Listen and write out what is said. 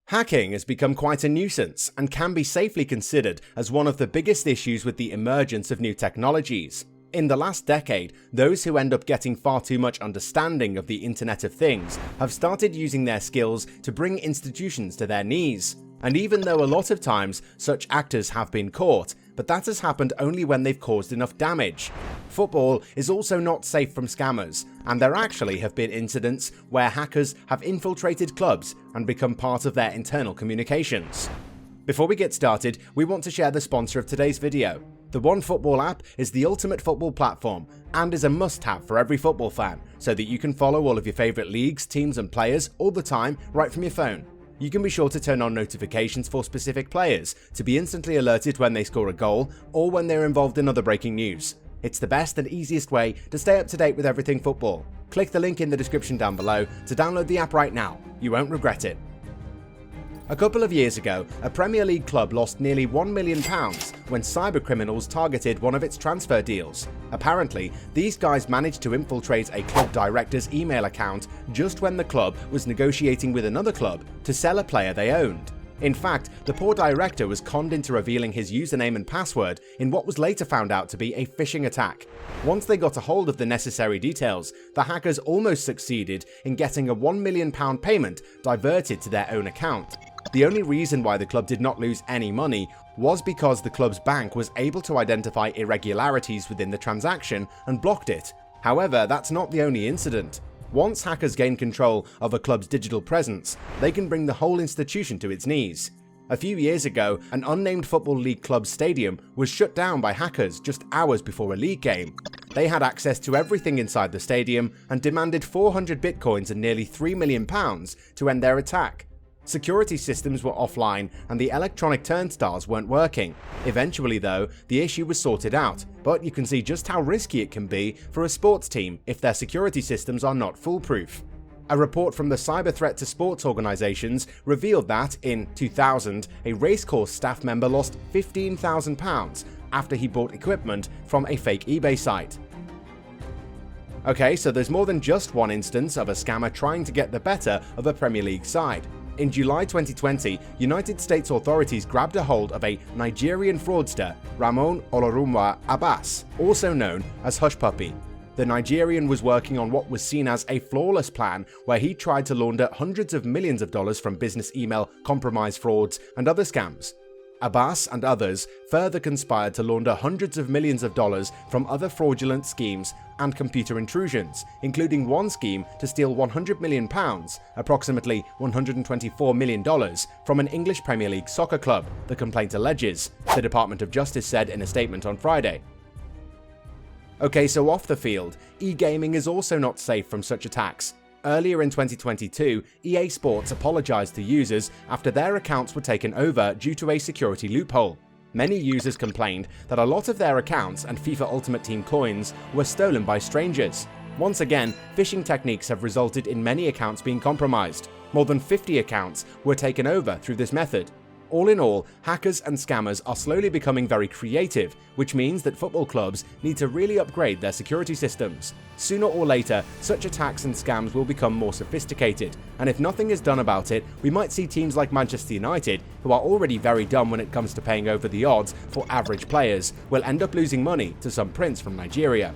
Hacking has become quite a nuisance and can be safely considered as one of the biggest issues with the emergence of new technologies. In the last decade, those who end up getting far too much understanding of the Internet of Things have started using their skills to bring institutions to their knees. And even though a lot of times such actors have been caught, but that has happened only when they've caused enough damage. Football is also not safe from scammers, and there actually have been incidents where hackers have infiltrated clubs and become part of their internal communications. Before we get started, we want to share the sponsor of today's video. The OneFootball app is the ultimate football platform and is a must-have for every football fan, so that you can follow all of your favourite leagues, teams and players all the time right from your phone. You can be sure to turn on notifications for specific players to be instantly alerted when they score a goal or when they're involved in other breaking news. It's the best and easiest way to stay up to date with everything football. Click the link in the description down below to download the app right now. You won't regret it. A couple of years ago, a Premier League club lost nearly £1 million when cybercriminals targeted one of its transfer deals. Apparently, these guys managed to infiltrate a club director's email account just when the club was negotiating with another club to sell a player they owned. In fact, the poor director was conned into revealing his username and password in what was later found out to be a phishing attack. Once they got a hold of the necessary details, the hackers almost succeeded in getting a £1 million payment diverted to their own account. The only reason why the club did not lose any money was because the club's bank was able to identify irregularities within the transaction and blocked it. However, that's not the only incident. Once hackers gain control of a club's digital presence, they can bring the whole institution to its knees. A few years ago, an unnamed Football League club's stadium was shut down by hackers just hours before a league game. They had access to everything inside the stadium and demanded 400 bitcoins and nearly £3 million to end their attack. Security systems were offline and the electronic turnstiles weren't working. Eventually though, the issue was sorted out, but you can see just how risky it can be for a sports team if their security systems are not foolproof. A report from the Cyber Threat to Sports organisations revealed that, in 2000, a racecourse staff member lost £15,000 after he bought equipment from a fake eBay site. Okay, so there's more than just one instance of a scammer trying to get the better of a Premier League side. In July 2020, United States authorities grabbed a hold of a Nigerian fraudster, Ramon Olorunwa Abbas, also known as Hush Puppy. The Nigerian was working on what was seen as a flawless plan where he tried to launder hundreds of millions of dollars from business email compromise frauds and other scams. Abbas and others further conspired to launder hundreds of millions of dollars from other fraudulent schemes and computer intrusions, including one scheme to steal £100 million, approximately $124 million, from an English Premier League soccer club, the complaint alleges, the Department of Justice said in a statement on Friday. Okay, so off the field, EGaming is also not safe from such attacks. Earlier in 2022, EA Sports apologized to users after their accounts were taken over due to a security loophole. Many users complained that a lot of their accounts and FIFA Ultimate Team coins were stolen by strangers. Once again, phishing techniques have resulted in many accounts being compromised. More than 50 accounts were taken over through this method. All in all, hackers and scammers are slowly becoming very creative, which means that football clubs need to really upgrade their security systems. Sooner or later, such attacks and scams will become more sophisticated, and if nothing is done about it, we might see teams like Manchester United, who are already very dumb when it comes to paying over the odds for average players, will end up losing money to some prince from Nigeria.